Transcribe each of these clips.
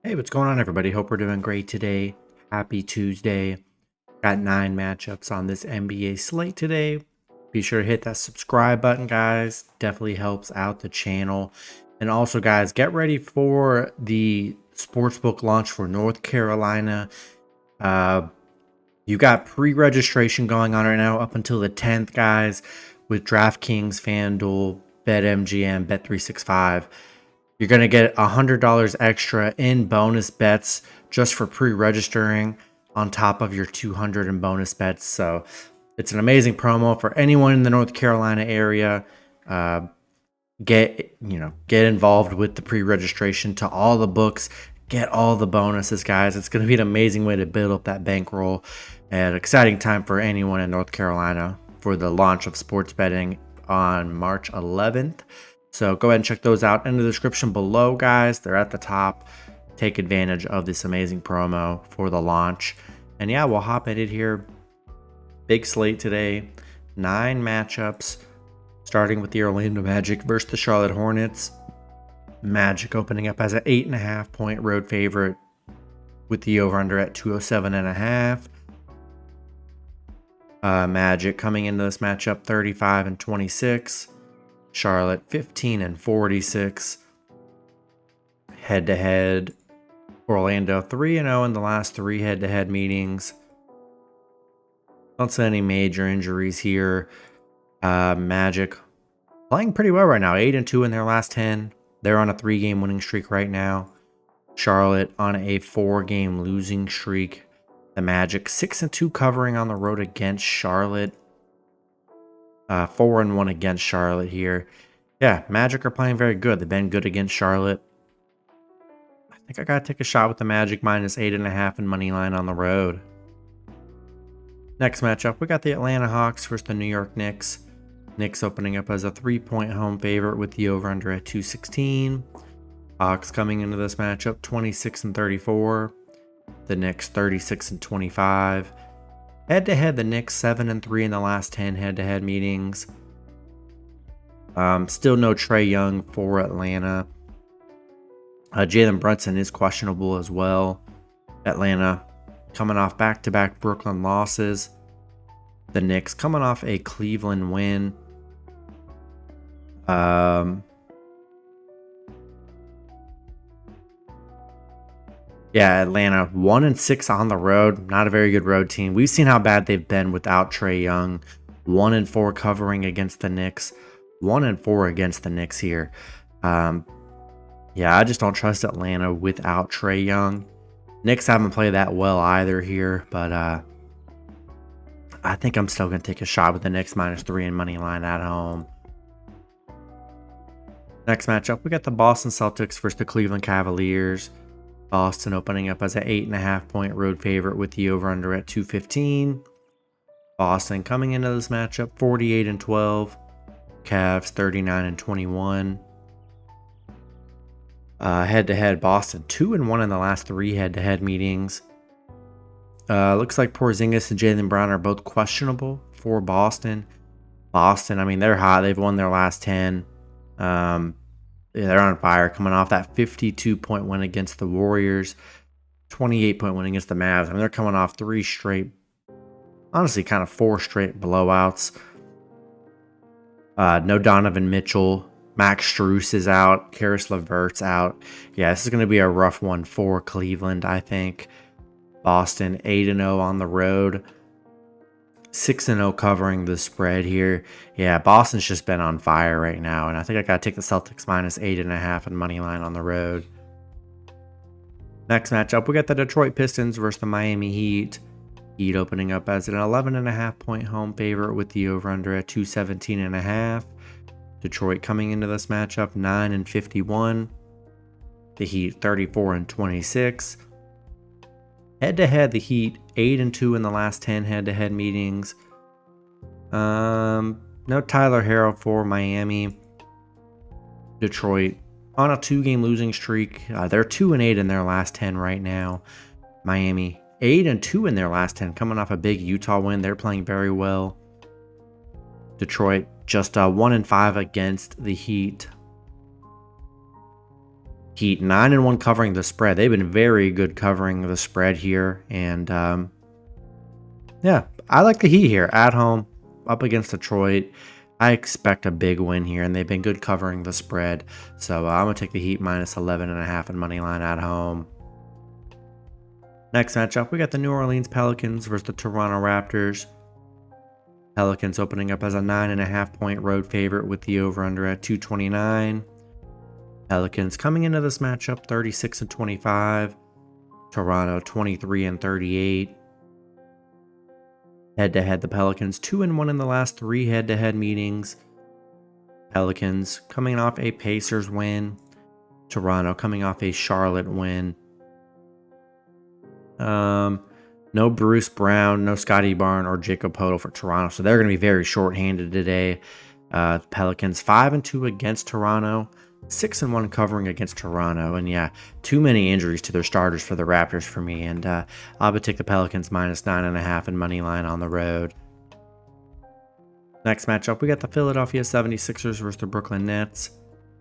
Hey, what's going on, everybody? Hope we're doing great today. Happy Tuesday. Got 9 matchups on this NBA slate today. Be sure to hit that subscribe button, guys. Definitely helps out the channel. And also, guys, get ready for the sportsbook launch for North Carolina. You got pre-registration going on right now up until the 10th, guys, with DraftKings, FanDuel, BetMGM, Bet365. You're going to get $100 extra in bonus bets just for pre-registering on top of your $200 in bonus bets. So it's an amazing promo for anyone in the North Carolina area. Get involved with the pre-registration to all the books. Get all the bonuses, guys. It's going to be an amazing way to build up that bankroll. An exciting time for anyone in North Carolina for the launch of sports betting on March 11th. So go ahead and check those out in the description below, guys. They're at the top. Take advantage of this amazing promo for the launch. And yeah, we'll hop at it here. Big slate today. 9 matchups, starting with the Orlando Magic versus the Charlotte Hornets. Magic opening up as an 8.5 point road favorite with the over-under at 207.5. Magic coming into this matchup 35-26. Charlotte 15-46. Head-to-head, Orlando 3-0 in the last 3 head-to-head meetings. Don't see any major injuries here. Magic playing pretty well right now. 8-2 in their last 10. They're on a 3-game winning streak right now. Charlotte on a 4-game losing streak. The Magic 6-2 covering on the road against Charlotte. 4-1 against Charlotte here. Yeah, Magic are playing very good. They've been good against Charlotte. I think I gotta take a shot with the Magic minus 8.5 in money line on the road. Next matchup, we got the Atlanta Hawks versus the New York Knicks. Knicks opening up as a 3-point home favorite with the over-under at 216. Hawks coming into this matchup 26-34. The Knicks 36-25. Head-to-head, the Knicks 7-3 in the last 10 head-to-head meetings. Still no Trae Young for Atlanta. Jalen Brunson is questionable as well. Atlanta coming off back-to-back Brooklyn losses. The Knicks coming off a Cleveland win. Yeah, Atlanta 1-6 on the road. Not a very good road team. We've seen how bad they've been without Trae Young. 1-4 covering against the Knicks. 1-4 against the Knicks here. Yeah, I just don't trust Atlanta without Trae Young. Knicks haven't played that well either here, but I think I'm still going to take a shot with the Knicks -3 in money line at home. Next matchup, we got the Boston Celtics versus the Cleveland Cavaliers. Boston opening up as an 8.5 point road favorite with the over-under at 215. Boston coming into this matchup 48-12. Cavs 39-21. Head-to-head, Boston 2-1 in the last 3 head-to-head meetings. Looks like Porzingis and Jaylen Brown are both questionable for Boston. Boston, I mean, they're hot. They've won their last 10. They're on fire, coming off that 52-point win against the Warriors, 28-point win against the Mavs. I mean, they're coming off 3 straight, honestly, kind of 4 straight blowouts. No Donovan Mitchell. Max Strus is out. Karis LeVert's out. Yeah, this is going to be a rough one for Cleveland, I think. Boston 8-0 on the road. 6-0 covering the spread here. Yeah, Boston's just been on fire right now, and I think I gotta take the Celtics -8.5 in money line on the road. Next matchup, we got the Detroit Pistons versus the Miami Heat. Heat opening up as an 11.5 point home favorite with the over-under at 217.5. Detroit coming into this matchup 9-51. The Heat 34-26. Head-to-head, the Heat 8-2 in the last 10 head-to-head meetings. No Tyler Herro for Miami. Detroit on a 2-game losing streak. They're 2-8 in their last 10 right now. Miami 8-2 in their last 10, coming off a big Utah win. They're playing very well. Detroit just 1-5 against the Heat. Heat 9-1 covering the spread. They've been very good covering the spread here. And yeah, I like the Heat here at home up against Detroit. I expect a big win here, and they've been good covering the spread. So I'm going to take the Heat minus 11.5 in money line at home. Next matchup, we got the New Orleans Pelicans versus the Toronto Raptors. Pelicans opening up as a 9.5-point road favorite with the over-under at 229. Pelicans coming into this matchup 36-25. Toronto 23-38. Head-to-head, the Pelicans 2-1 in the last 3 head-to-head meetings. Pelicans coming off a Pacers win. Toronto coming off a Charlotte win. No Bruce Brown, no Scotty Barnes or Jacob Poeltl for Toronto, so they're going to be very short-handed today. Pelicans 5-2 against Toronto, 6-1 covering against Toronto, and yeah, too many injuries to their starters for the Raptors for me, and I would take the Pelicans minus 9.5 in money line on the road. Next matchup, we got the Philadelphia 76ers versus the Brooklyn Nets.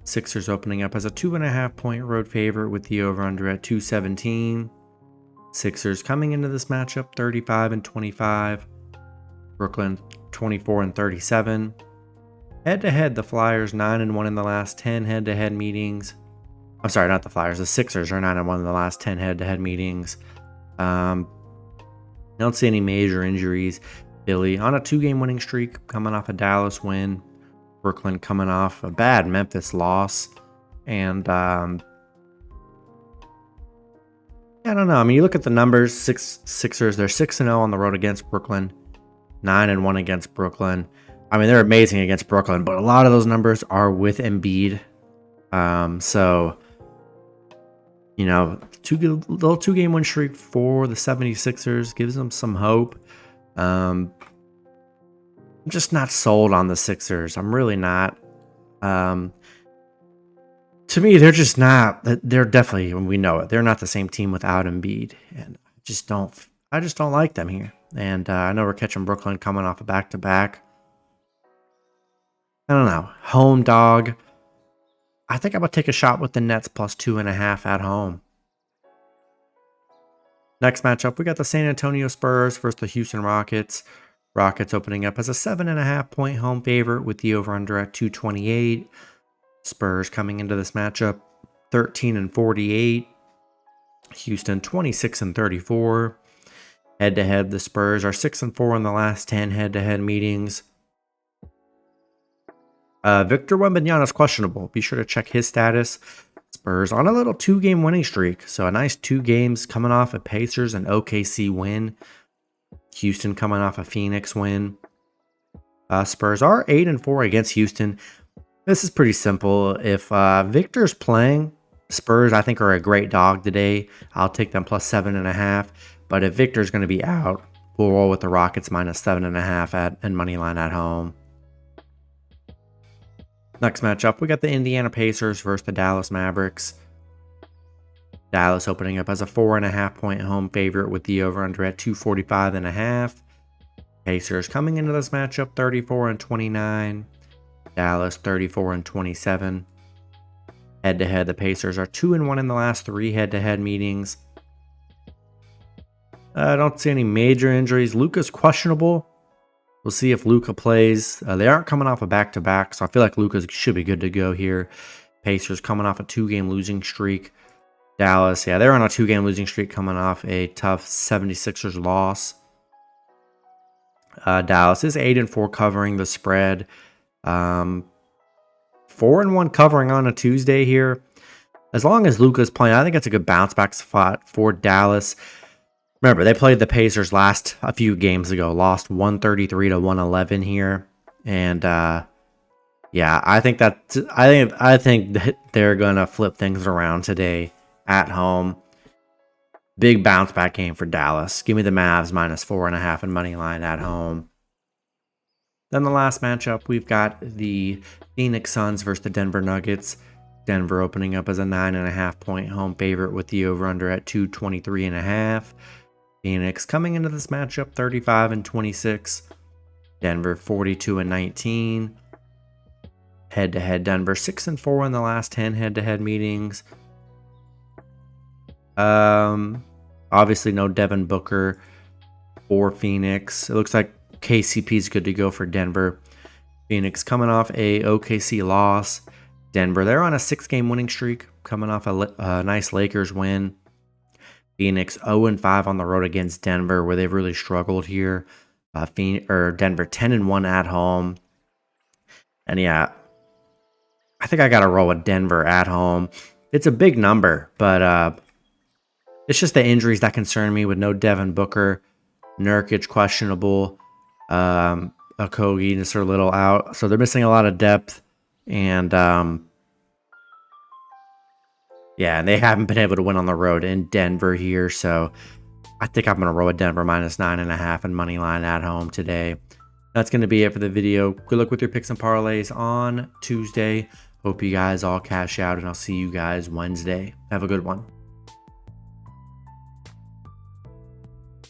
Sixers opening up as a 2.5-point road favorite with the over-under at 217. Sixers coming into this matchup 35-25. Brooklyn 24-37. Head-to-head, the Flyers 9-1 in the last 10 head-to-head meetings. I'm sorry, not the Flyers. The Sixers are 9-1 in the last 10 head-to-head meetings. Don't see any major injuries. Philly on a 2-game winning streak, coming off a Dallas win. Brooklyn coming off a bad Memphis loss. And I don't know. I mean, you look at the numbers. Sixers, they're 6-0 on the road against Brooklyn, 9-1 against Brooklyn. I mean, they're amazing against Brooklyn, but a lot of those numbers are with Embiid. So, you know, little 2-game win streak for the 76ers gives them some hope. I'm just not sold on the Sixers. I'm really not. To me, they're just not. They're definitely, we know it, they're not the same team without Embiid, and I just don't like them here. And I know we're catching Brooklyn coming off a back-to-back. I don't know. Home dog. I think I'm going to take a shot with the Nets plus 2.5 at home. Next matchup, we got the San Antonio Spurs versus the Houston Rockets. Rockets opening up as a 7.5-point home favorite with the over-under at 228. Spurs coming into this matchup 13-48. Houston 26-34. Head-to-head, the Spurs are 6-4 in the last 10 head-to-head meetings. Victor Wembanyama is questionable. Be sure to check his status. Spurs on a little 2-game winning streak. So a nice 2 games coming off a Pacers and OKC win. Houston coming off a Phoenix win. Spurs are 8-4 against Houston. This is pretty simple. If Victor's playing, Spurs I think are a great dog today. I'll take them plus 7.5. But if Victor's going to be out, we'll roll with the Rockets minus 7.5 and money line at home. Next matchup, we got the Indiana Pacers versus the Dallas Mavericks. Dallas opening up as a 4.5-point home favorite with the over-under at 245.5. Pacers coming into this matchup 34-29. Dallas 34-27. Head-to-head, the Pacers are 2-1 in the last 3 head-to-head meetings. I don't see any major injuries. Luka's questionable. We'll see if Luka plays. They aren't coming off a back-to-back, so I feel like Luka should be good to go here. Pacers coming off a 2-game losing streak. Dallas, yeah, they're on a 2-game losing streak coming off a tough 76ers loss. Dallas is 8-4 covering the spread. 4-1 covering on a Tuesday here. As long as Luka's playing, I think it's a good bounce back spot for Dallas. Remember, they played the Pacers a few games ago, lost 133-111 here, and yeah, I think that they're gonna flip things around today at home. Big bounce back game for Dallas. Give me the Mavs minus 4.5 in money line at home. Then the last matchup, we've got the Phoenix Suns versus the Denver Nuggets. Denver opening up as a 9.5-point home favorite with the over-under at 223.5. Phoenix coming into this matchup 35-26. Denver 42-19. Head-to-head, Denver 6-4 in the last 10 head-to-head meetings. Obviously no Devin Booker for Phoenix. It looks like KCP is good to go for Denver. Phoenix coming off a OKC loss. Denver, they're on a 6-game winning streak, coming off a nice Lakers win. Phoenix 0-5 on the road against Denver, where they've really struggled here. Denver 10-1 at home. And yeah, I think I got to roll with Denver at home. It's a big number, but it's just the injuries that concern me with no Devin Booker. Nurkic questionable. Okogie just a little out. So they're missing a lot of depth. And yeah, and they haven't been able to win on the road in Denver here. So I think I'm going to roll with Denver -9.5 and money line at home today. That's going to be it for the video. Good luck with your picks and parlays on Tuesday. Hope you guys all cash out, and I'll see you guys Wednesday. Have a good one.